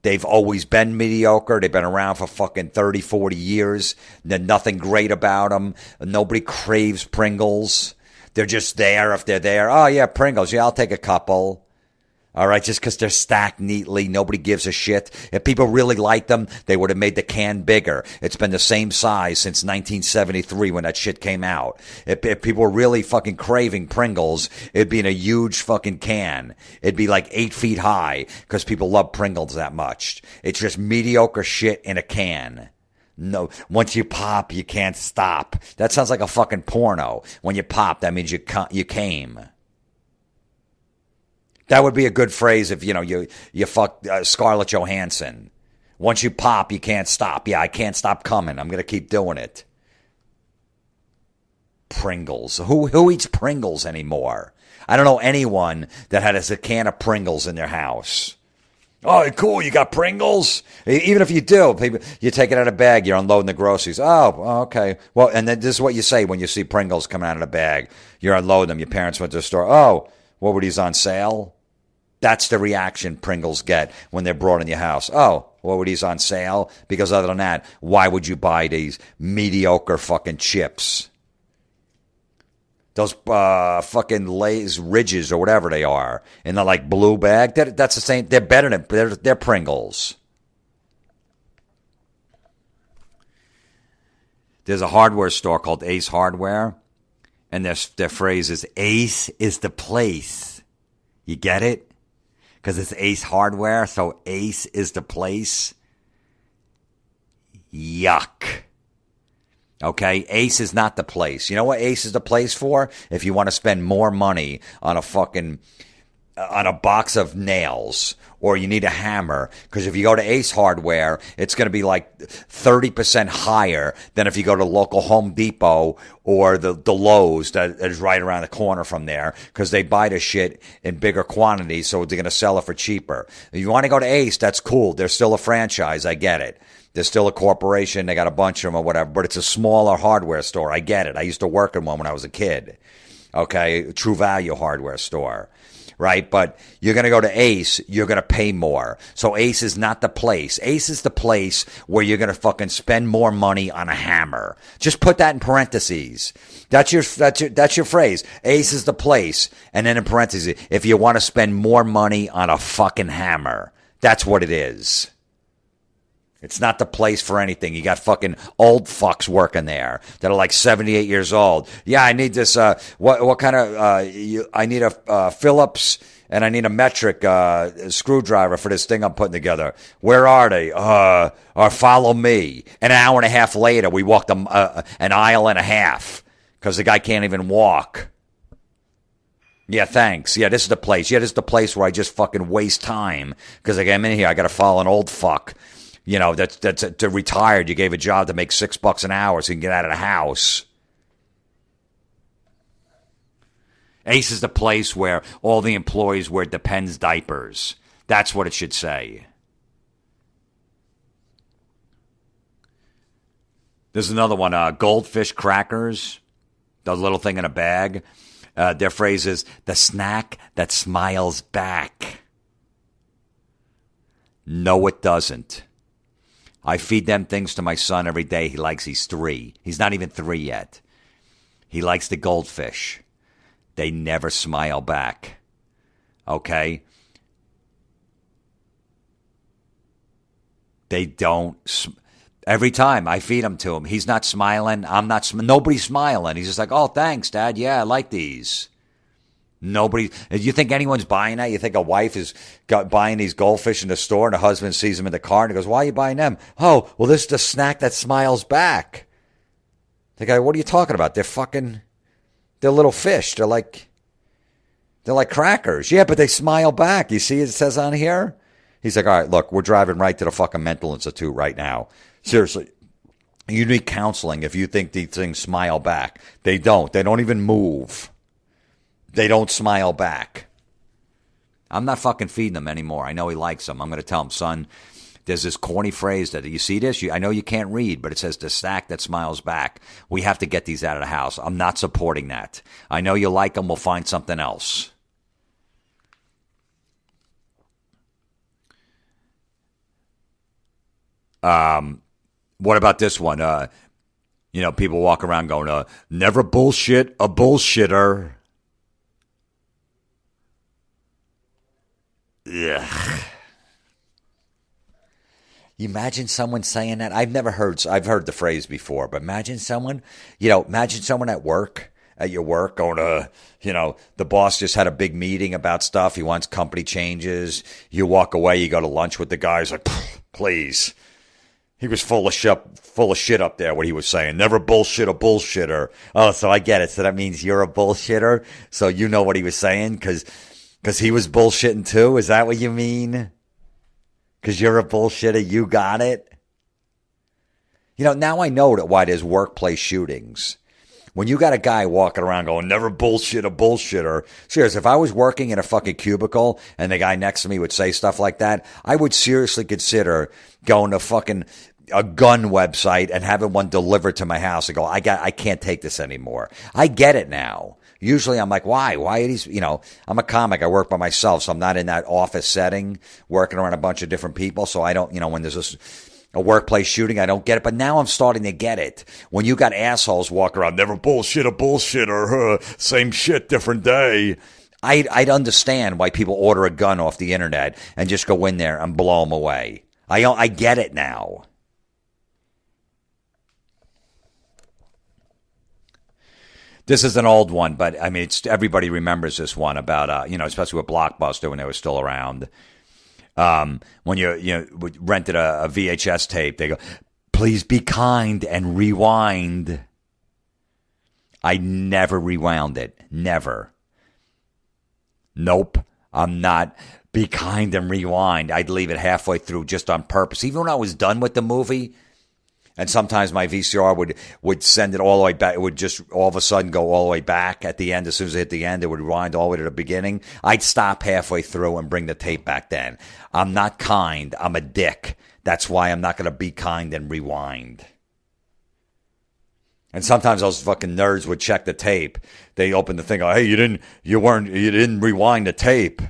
A: They've always been mediocre. They've been around for fucking 30, 40 years. There's nothing great about them. Nobody craves Pringles. They're just there if they're there. Oh, yeah, Pringles. Yeah, I'll take a couple. All right, just because they're stacked neatly, nobody gives a shit. If people really liked them, they would have made the can bigger. It's been the same size since 1973 when that shit came out. If people were really fucking craving Pringles, it'd be in a huge fucking can. It'd be like 8 feet high because people love Pringles that much. It's just mediocre shit in a can. No, once you pop, you can't stop. That sounds like a fucking porno. When you pop, that means you came. That would be a good phrase if, you fuck Scarlett Johansson. Once you pop, you can't stop. Yeah, I can't stop coming. I'm going to keep doing it. Pringles. Who eats Pringles anymore? I don't know anyone that has a can of Pringles in their house. Oh, cool. You got Pringles? Even if you do, you take it out of a bag. You're unloading the groceries. Oh, okay. Well, and then this is what you say when you see Pringles coming out of the bag. You're unloading them. Your parents went to the store. Oh, what were these on sale? That's the reaction Pringles get when they're brought in your house. Oh, what were these on sale? Because other than that, why would you buy these mediocre fucking chips? Those fucking Lay's Ridges or whatever they are. In the like blue bag. That's the same. They're better than, they're Pringles. There's a hardware store called Ace Hardware. And their phrase is, Ace is the place. You get it? Because it's Ace Hardware, so Ace is the place. Yuck. Okay, Ace is not the place. You know what Ace is the place for? If you want to spend more money on on a box of nails, or you need a hammer, because if you go to Ace Hardware, it's going to be like 30% higher than if you go to local Home Depot or the Lowe's that is right around the corner from there, because they buy the shit in bigger quantities, so they're going to sell it for cheaper. If you want to go to Ace, that's cool. They're still a franchise. I get it. They're still a corporation. They got a bunch of them or whatever, but it's a smaller hardware store. I get it. I used to work in one when I was a kid. Okay, True Value hardware store. Right? But you're going to go to Ace, you're going to pay more. So Ace is not the place. Ace is the place where you're going to fucking spend more money on a hammer. Just put that in parentheses. That's your phrase. Ace is the place. And then in parentheses, if you want to spend more money on a fucking hammer. That's what it is. It's not the place for anything. You got fucking old fucks working there that are like 78 years old. Yeah, I need this. What kind of? I need a Phillips and I need a metric screwdriver for this thing I'm putting together. Where are they? Or follow me. An hour and a half later, we walked an aisle and a half because the guy can't even walk. Yeah, thanks. Yeah, this is the place. Yeah, this is the place where I just fucking waste time because like, I'm in here. I got to follow an old fuck. You know, that's retired. You gave a job to make $6 an hour so you can get out of the house. Ace is the place where all the employees wear Depends diapers. That's what it should say. There's another one, goldfish crackers, the little thing in a bag. Their phrase is, the snack that smiles back. No, it doesn't. I feed them things to my son every day. He's 3. He's not even 3 yet. He likes the goldfish. They never smile back. Okay? They don't. Every time I feed them to him, he's not smiling. I'm not. Nobody's smiling. He's just like, oh, thanks, Dad. Yeah, I like these. Nobody. You think anyone's buying that? You think a wife is buying these goldfish in the store and the husband sees them in the car and he goes, why are you buying them? Oh, well, this is the snack that smiles back. The guy, what are you talking about? They're little fish. They're like crackers. Yeah, but they smile back. You see it says on here? He's like, all right, look, we're driving right to the fucking mental institute right now. Seriously. You need counseling if you think these things smile back. They don't. They don't even move. They don't smile back. I'm not fucking feeding them anymore. I know he likes them. I'm going to tell him, son, there's this corny phrase that, you see this? I know you can't read, but it says the snack that smiles back. We have to get these out of the house. I'm not supporting that. I know you like them. We'll find something else. What about this one? People walk around going, never bullshit a bullshitter. Ugh. You imagine someone saying that? I've heard the phrase before, but imagine someone at your work going the boss just had a big meeting about stuff. He wants company changes. You walk away, you go to lunch with the guys like, please. He was full of shit up there, what he was saying. Never bullshit a bullshitter. Oh, so I get it. So that means you're a bullshitter? So you know what he was saying? Because he was bullshitting too? Is that what you mean? Because you're a bullshitter, you got it? Now I know why there's workplace shootings. When you got a guy walking around going, never bullshit a bullshitter. Seriously, if I was working in a fucking cubicle and the guy next to me would say stuff like that, I would seriously consider going to fucking a gun website and having one delivered to my house and go, I can't take this anymore. I get it now. Usually I'm like, why? Why are these, I'm a comic. I work by myself, so I'm not in that office setting working around a bunch of different people. So I don't, when there's a workplace shooting, I don't get it. But now I'm starting to get it. When you got assholes walking around, never bullshit a bullshitter, same shit, different day. I'd understand why people order a gun off the internet and just go in there and blow them away. I get it now. This is an old one, but I mean, everybody remembers this one about, especially with Blockbuster when they were still around. When you rented a VHS tape, they go, please be kind and rewind. I never rewound it. Never. Nope. I'm not. Be kind and rewind. I'd leave it halfway through just on purpose. Even when I was done with the movie, and sometimes my VCR would send it all the way back. It would just all of a sudden go all the way back at the end. As soon as it hit the end, it would rewind all the way to the beginning. I'd stop halfway through and bring the tape back then. I'm not kind. I'm a dick. That's why I'm not going to be kind and rewind. And sometimes those fucking nerds would check the tape. They open the thing. Oh, hey, you didn't rewind the tape.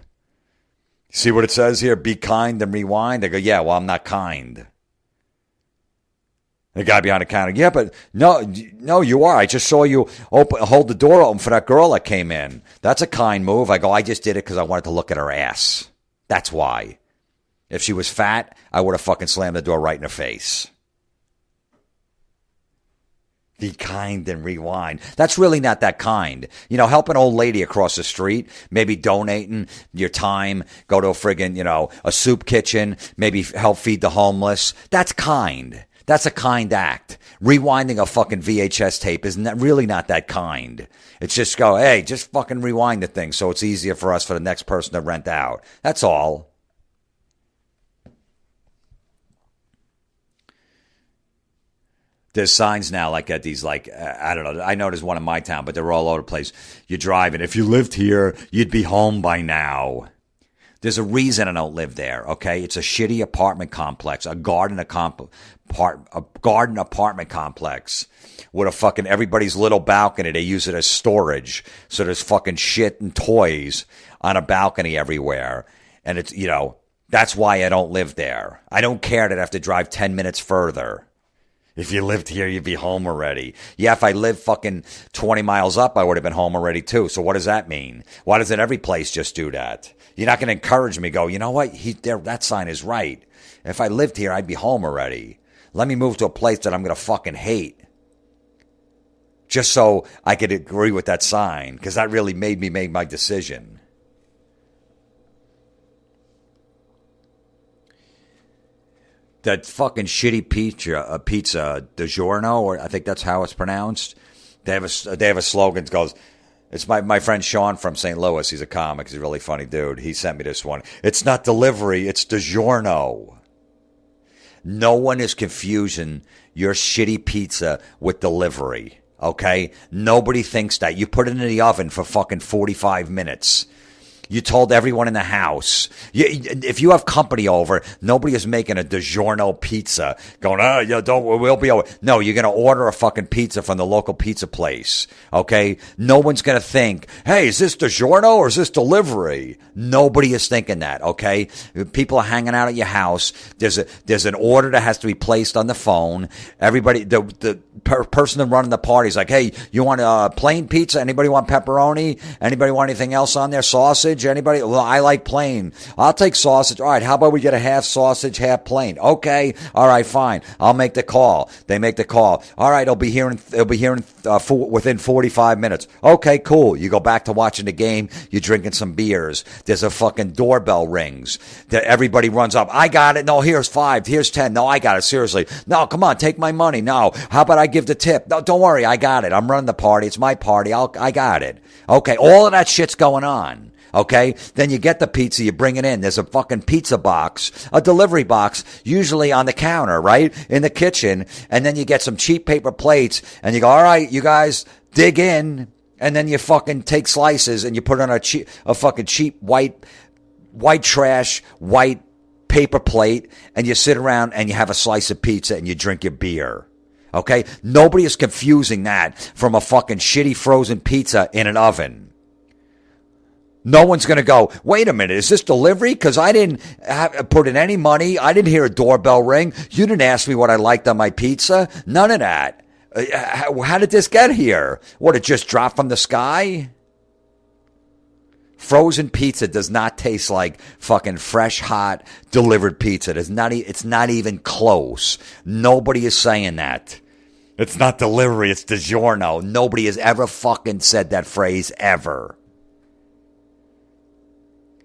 A: See what it says here? Be kind and rewind. They go, yeah, well, I'm not kind. The guy behind the counter, yeah, but no, you are. I just saw you hold the door open for that girl that came in. That's a kind move. I go, I just did it because I wanted to look at her ass. That's why. If she was fat, I would have fucking slammed the door right in her face. Be kind and rewind. That's really not that kind. You know, help an old lady across the street, maybe donating your time, go to a friggin', you know, a soup kitchen, maybe help feed the homeless. That's kind. That's a kind act. Rewinding a fucking VHS tape is really not that kind. It's just go, hey, just fucking rewind the thing so it's easier for us for the next person to rent out. That's all. There's signs now like at these, like, I don't know. I know there's one in my town, but they're all over the place. You're driving. If you lived here, you'd be home by now. There's a reason I don't live there, okay? It's a shitty apartment complex, a garden apartment complex with a fucking everybody's little balcony. They use it as storage. So there's fucking shit and toys on a balcony everywhere. And it's, you know, that's why I don't live there. I don't care that I have to drive 10 minutes further. If you lived here, you'd be home already. Yeah, if I lived fucking 20 miles up, I would have been home already too. So what does that mean? Why doesn't every place just do that? You're not going to encourage me, go, you know what? That sign is right. If I lived here, I'd be home already. Let me move to a place that I'm going to fucking hate. Just so I could agree with that sign. Because that really made me make my decision. That fucking shitty pizza DiGiorno, or I think that's how it's pronounced. They have a slogan that goes, it's my friend Sean from St. Louis. He's a comic. He's a really funny dude. He sent me this one. It's not delivery. It's DiGiorno. No one is confusing your shitty pizza with delivery. Okay? Nobody thinks that. You put it in the oven for fucking 45 minutes. You told everyone in the house. If you have company over, nobody is making a DiGiorno pizza. Going, we'll be over. No, you're going to order a fucking pizza from the local pizza place. Okay? No one's going to think, hey, is this DiGiorno or is this delivery? Nobody is thinking that. Okay? People are hanging out at your house. There's an order that has to be placed on the phone. Everybody, the person running the party is like, hey, you want a plain pizza? Anybody want pepperoni? Anybody want anything else on there? Sausage? Anybody? Well, I like plain. I'll take sausage. All right, how about we get a half sausage, half plain? Okay. All right, fine. I'll make the call. They make the call. All right, it'll be here within 45 minutes. Okay, cool. You go back to watching the game. You're drinking some beers. There's a fucking doorbell rings. Everybody runs up. I got it. No, here's 5. Here's 10. No, I got it. Seriously. No, come on. Take my money. No. How about I give the tip? No, don't worry. I got it. I'm running the party. It's my party. I got it. Okay. All of that shit's going on. Okay, then you get the pizza, you bring it in. There's a fucking pizza box, a delivery box, usually on the counter, right? In the kitchen. And then you get some cheap paper plates and you go, all right, you guys dig in. And then you fucking take slices and you put it on a fucking cheap white trash, white paper plate. And you sit around and you have a slice of pizza and you drink your beer. Okay, nobody is confusing that from a fucking shitty frozen pizza in an oven. No one's going to go, wait a minute, is this delivery? Because I didn't put in any money. I didn't hear a doorbell ring. You didn't ask me what I liked on my pizza. None of that. How did this get here? What, it just dropped from the sky? Frozen pizza does not taste like fucking fresh, hot, delivered pizza. It's not even close. Nobody is saying that. It's not delivery, it's DiGiorno. Nobody has ever fucking said that phrase ever.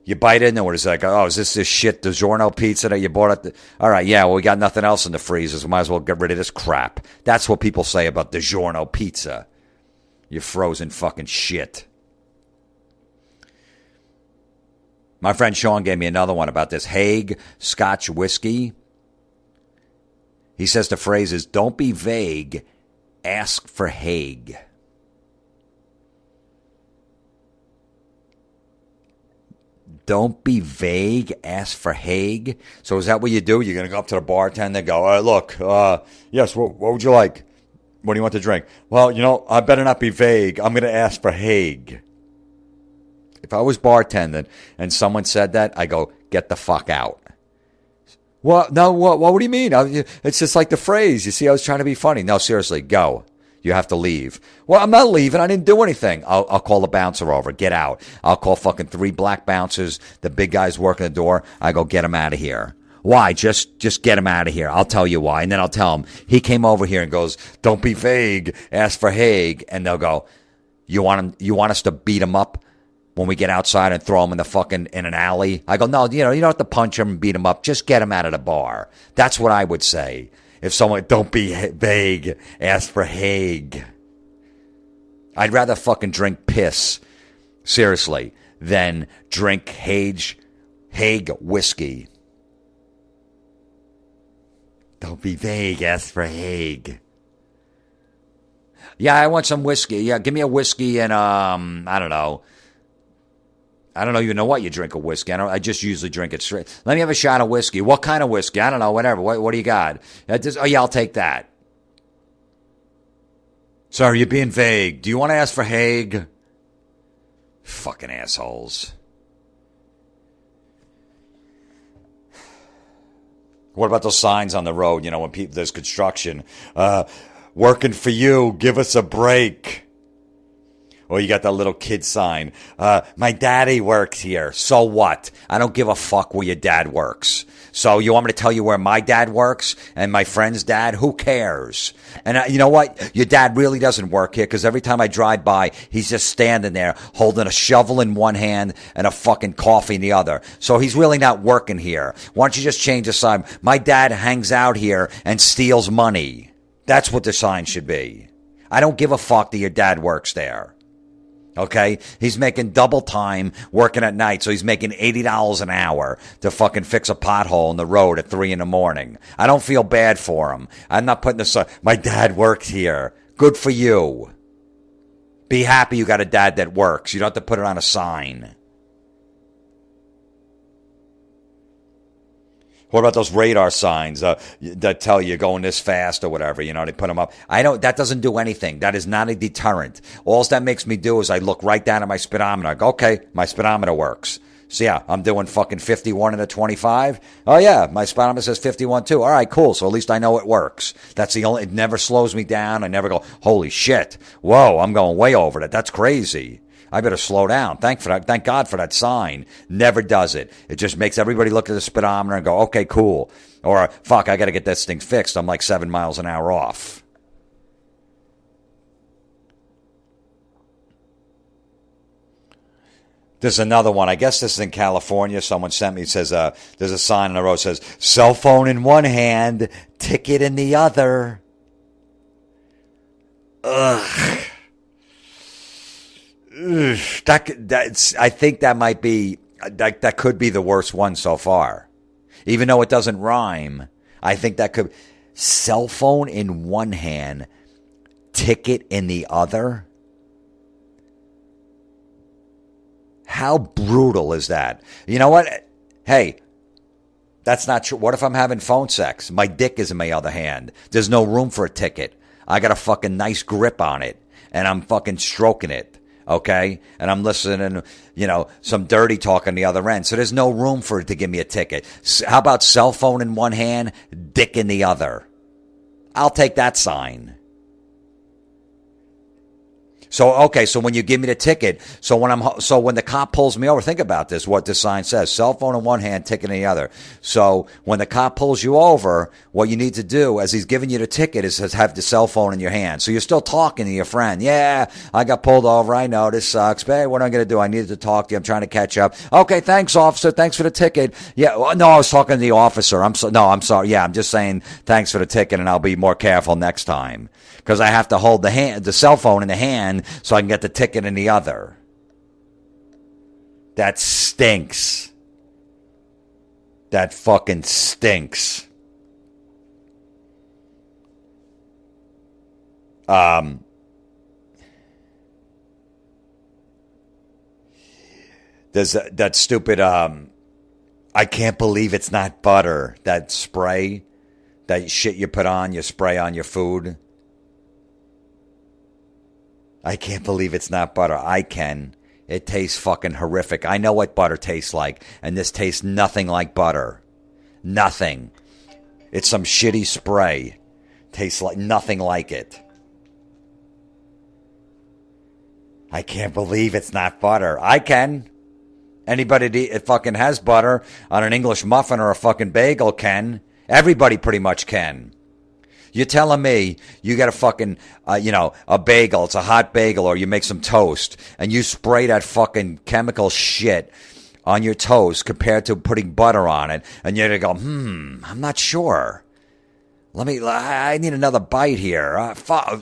A: You bite into it, it's like, oh, is this shit DiGiorno pizza that you bought at all right, yeah, well, we got nothing else in the freezers. We might as well get rid of this crap. That's what people say about DiGiorno pizza. You frozen fucking shit. My friend Sean gave me another one about this Haig Scotch whiskey. He says the phrase is, don't be vague, ask for Haig. Don't be vague, ask for Haig. So is that what you do? You're going to go up to the bartender and go, all right, look, yes, what would you like? What do you want to drink? Well, I better not be vague. I'm going to ask for Haig. If I was bartending and someone said that, I go, get the fuck out. What? No, what do you mean? It's just like the phrase. You see, I was trying to be funny. No, seriously, go. You have to leave. Well, I'm not leaving. I didn't do anything. I'll call the bouncer over. Get out. I'll call fucking 3 black bouncers. The big guy's working the door. I go, get him out of here. Why? Just get him out of here. I'll tell you why. And then I'll tell him. He came over here and goes, don't be vague. Ask for Haig. And they'll go, you want us to beat him up when we get outside and throw him in an alley? I go, no, you don't have to punch him and beat him up. Just get him out of the bar. That's what I would say. If someone, don't be vague. Ask for Haig. I'd rather fucking drink piss, seriously, than drink Haig whiskey. Don't be vague. Ask for Haig. Yeah, I want some whiskey. Yeah, give me a whiskey and, I don't know. I don't even know what you drink of whiskey. I just usually drink it straight. Let me have a shot of whiskey. What kind of whiskey? I don't know, whatever. What do you got? Oh, yeah, I'll take that. Sorry, you're being vague. Do you want to ask for Haig? Fucking assholes. What about those signs on the road, when there's construction? Working for you, give us a break. Or you got that little kid sign. My daddy works here. So what? I don't give a fuck where your dad works. So you want me to tell you where my dad works and my friend's dad? Who cares? And you know what? Your dad really doesn't work here because every time I drive by, he's just standing there holding a shovel in one hand and a fucking coffee in the other. So he's really not working here. Why don't you just change the sign? My dad hangs out here and steals money. That's what the sign should be. I don't give a fuck that your dad works there. Okay? He's making double time working at night, so he's making $80 an hour to fucking fix a pothole in the road at 3 a.m. I don't feel bad for him. I'm not putting this. My dad works here. Good for you. Be happy you got a dad that works. You don't have to put it on a sign. What about those radar signs that tell you you're going this fast or whatever? They put them up. That doesn't do anything. That is not a deterrent. All that makes me do is I look right down at my speedometer. I go, okay, my speedometer works. So yeah, I'm doing fucking 51 and a 25. Oh yeah, my speedometer says 51 too. All right, cool. So at least I know it works. It never slows me down. I never go, holy shit. Whoa, I'm going way over that. That's crazy. I better slow down. Thank God for that sign. Never does it. It just makes everybody look at the speedometer and go, okay, cool. Or, fuck, I got to get this thing fixed. I'm like 7 miles an hour off. There's another one. I guess this is in California. Someone sent me. It says, there's a sign on the road that says, cell phone in one hand, ticket in the other. Ugh. I think that might be that could be the worst one so far. Even though it doesn't rhyme, I think that could. Cell phone in one hand, ticket in the other. How brutal is that? You know what? Hey, that's not true. What if I'm having phone sex? My dick is in my other hand. There's no room for a ticket. I got a fucking nice grip on it, and I'm fucking stroking it. Okay? And I'm listening, some dirty talk on the other end. So there's no room for it to give me a ticket. How about cell phone in one hand, dick in the other? I'll take that sign. So when you give me the ticket, so when the cop pulls me over, think about this, what the sign says, cell phone in one hand, ticket in the other. So when the cop pulls you over, what you need to do as he's giving you the ticket is have the cell phone in your hand. So you're still talking to your friend. Yeah, I got pulled over. I know this sucks. But what am I going to do? I needed to talk to you. I'm trying to catch up. Okay, thanks, officer. Thanks for the ticket. Yeah, no, I was talking to the officer. I'm sorry. Yeah, I'm just saying thanks for the ticket, and I'll be more careful next time. Because I have to hold the cell phone in the hand so I can get the ticket in the other. That stinks. That fucking stinks. There's that stupid, I can't believe it's not butter. That spray, that shit you put on, you spray on your food. I can't believe it's not butter. I can. It tastes fucking horrific. I know what butter tastes like, and this tastes nothing like butter. Nothing. It's some shitty spray. Tastes like nothing like it. I can't believe it's not butter. I can. Anybody that fucking has butter on an English muffin or a fucking bagel can. Everybody pretty much can. You're telling me you got a fucking, a bagel, it's a hot bagel, or you make some toast, and you spray that fucking chemical shit on your toast compared to putting butter on it, and you're going to go, I'm not sure. I need another bite here.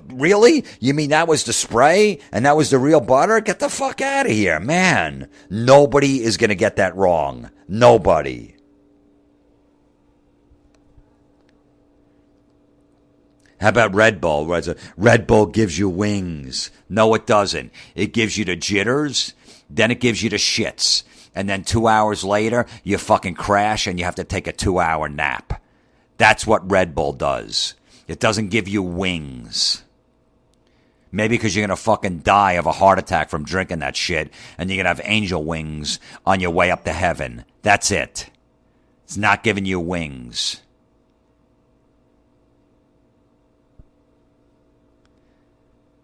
A: Really? You mean that was the spray and that was the real butter? Get the fuck out of here, man. Nobody is going to get that wrong. Nobody. How about Red Bull? Red Bull gives you wings. No, it doesn't. It gives you the jitters, then it gives you the shits. And then 2 hours later, you fucking crash and you have to take a 2-hour nap. That's what Red Bull does. It doesn't give you wings. Maybe because you're going to fucking die of a heart attack from drinking that shit, and you're going to have angel wings on your way up to heaven. That's it. It's not giving you wings.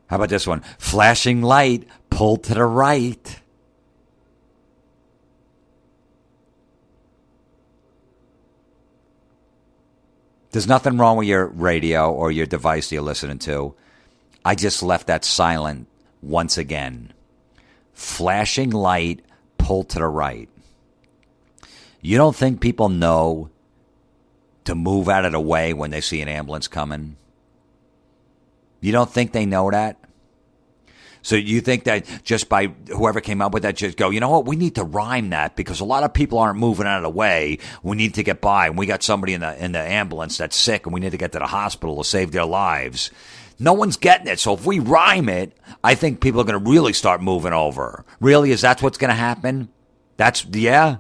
A: How about this one? Flashing light, pull to the right. There's nothing wrong with your radio or your device that you're listening to. I just left that silent once again. Flashing light, pull to the right. You don't think people know to move out of the way when they see an ambulance coming? You don't think they know that? So you think that just by whoever came up with that, just go, you know what, we need to rhyme that because a lot of people aren't moving out of the way. We need to get by. And we got somebody in the ambulance that's sick and we need to get to the hospital to save their lives. No one's getting it. So if we rhyme it, I think people are going to really start moving over. Really? Is that what's going to happen? Yeah.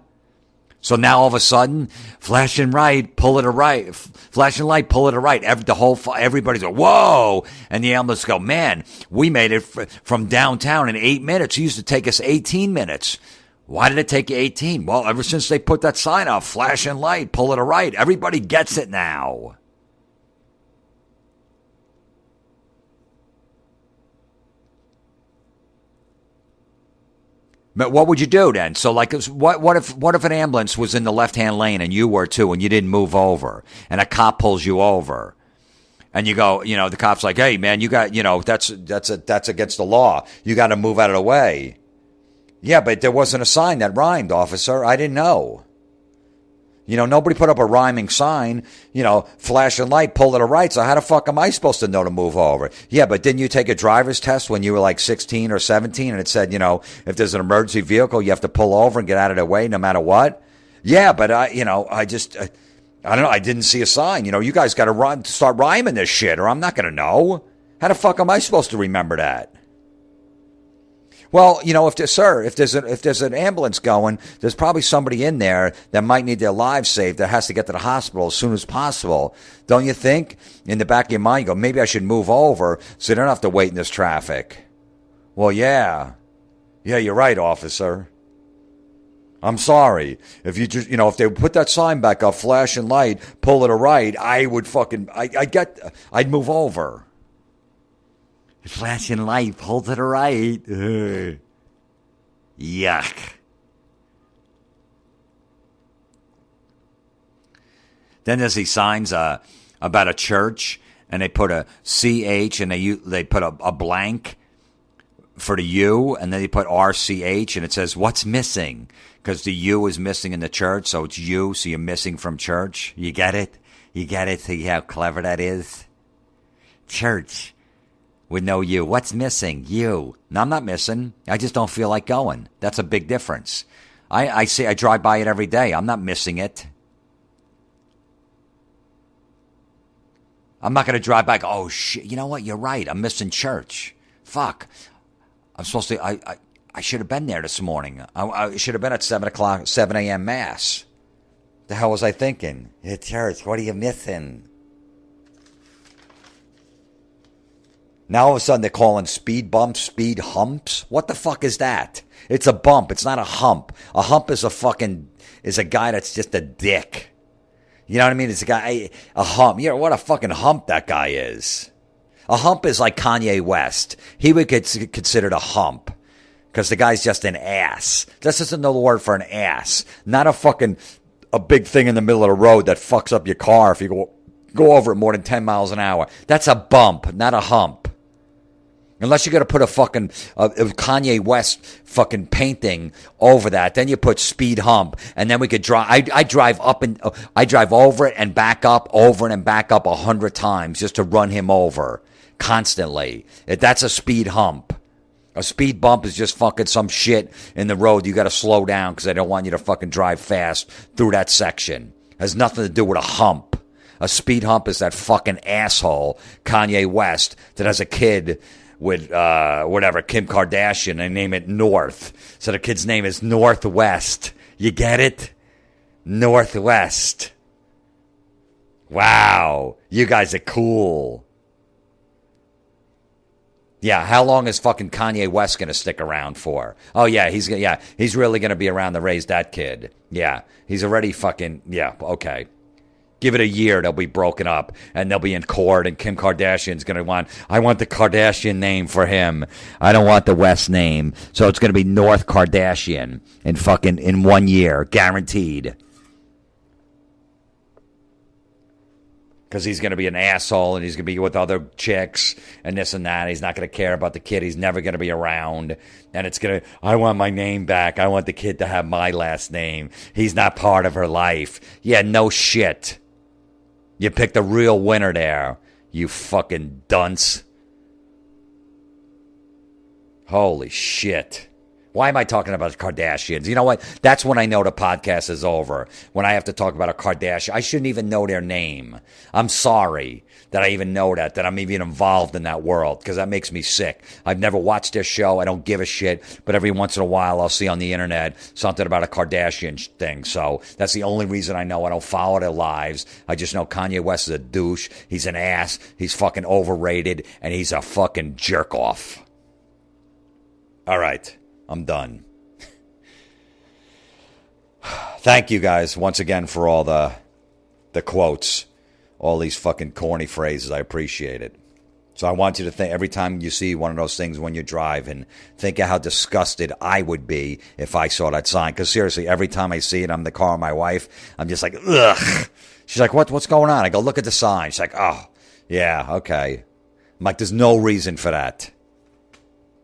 A: So now all of a sudden, flashing right, pull it to right. Flashing light, pull it to right. Everybody's like, whoa. And the ambulance go, man, we made it from downtown in 8 minutes. It used to take us 18 minutes. Why did it take you 18? Well, ever since they put that sign up, flashing light, pull it to right. Everybody gets it now. But what would you do then? So, like, what if an ambulance was in the left-hand lane and you were too, and you didn't move over, and a cop pulls you over, and you go, the cop's like, hey, man, you got, that's against the law. You got to move out of the way. Yeah, but there wasn't a sign that rhymed, officer. I didn't know. Nobody put up a rhyming sign, flashing light, pull to the right. So how the fuck am I supposed to know to move over? Yeah, but didn't you take a driver's test when you were like 16 or 17 and it said, if there's an emergency vehicle, you have to pull over and get out of the way no matter what? Yeah, but I don't know. I didn't see a sign. You guys got to start rhyming this shit or I'm not going to know. How the fuck am I supposed to remember that? Well, if there's an ambulance going, there's probably somebody in there that might need their lives saved that has to get to the hospital as soon as possible. Don't you think? In the back of your mind, you go, maybe I should move over so they don't have to wait in this traffic. Well, yeah. Yeah, you're right, officer. I'm sorry. If you just, if they put that sign back up, flashing light, pull it to right, I would I'd move over. Flashing light, pull to the right. Yuck. Then there's these signs about a church, and they put a CH, and they put a blank for the U, and then they put RCH, and it says, what's missing? Because the U is missing in the church, so it's you, so you're missing from church. You get it? You get it? See how clever that is? Church. With no you. What's missing? You. No, I'm not missing. I just don't feel like going. That's a big difference. I drive by it every day. I'm not missing it. I'm not going to drive back. Oh, shit. You know what? You're right. I'm missing church. Fuck. I'm supposed to. I should have been there this morning. I should have been at 7 a.m. Mass. The hell was I thinking? Hey, church, what are you missing? Now all of a sudden they're calling speed bumps speed humps. What the fuck is that? It's a bump. It's not a hump. A hump is a guy that's just a dick. You know what I mean? It's a hump. You know what a fucking hump that guy is. A hump is like Kanye West. He would get considered a hump Because the guy's just an ass. That's just another word for an ass. Not a big thing in the middle of the road that fucks up your car if you go over it more than 10 miles an hour. That's a bump, not a hump. Unless you're going to put a Kanye West fucking painting over that. Then you put speed hump. And then we could drive. I drive over it and back up, over it and back up 100 times just to run him over constantly. That's a speed hump. A speed bump is just fucking some shit in the road. You got to slow down because I don't want you to fucking drive fast through that section. Has nothing to do with a hump. A speed hump is that fucking asshole, Kanye West, that has a kid with, Kim Kardashian, and name it North. So the kid's name is Northwest. You get it? Northwest. Wow. You guys are cool. Yeah, how long is fucking Kanye West going to stick around for? Oh, yeah, he's really going to be around to raise that kid. Yeah, he's already fucking, yeah, okay. Give it a year, they'll be broken up, and they'll be in court, and Kim Kardashian's going to I want the Kardashian name for him. I don't want the West name. So it's going to be North Kardashian in 1 year, guaranteed. Because he's going to be an asshole, and he's going to be with other chicks, and this and that. He's not going to care about the kid. He's never going to be around. And it's going to, I want my name back. I want the kid to have my last name. He's not part of her life. Yeah, no shit. You picked a real winner there, you fucking dunce. Holy shit. Why am I talking about Kardashians? You know what? That's when I know the podcast is over. When I have to talk about a Kardashian. I shouldn't even know their name. I'm sorry that I even know that I'm even involved in that world, because that makes me sick. I've never watched their show. I don't give a shit. But every once in a while, I'll see on the internet something about a Kardashian thing. So that's the only reason I know. I don't follow their lives. I just know Kanye West is a douche. He's an ass. He's fucking overrated. And he's a fucking jerk off. All right. I'm done. Thank you guys once again for all the quotes, all these fucking corny phrases. I appreciate it. So I want you to think, every time you see one of those things when you drive, and think of how disgusted I would be if I saw that sign. Because seriously, every time I see it, I'm in the car with my wife, I'm just like, ugh. She's like, what's going on? I go, look at the sign. She's like, oh, yeah, okay. I'm like, there's no reason for that.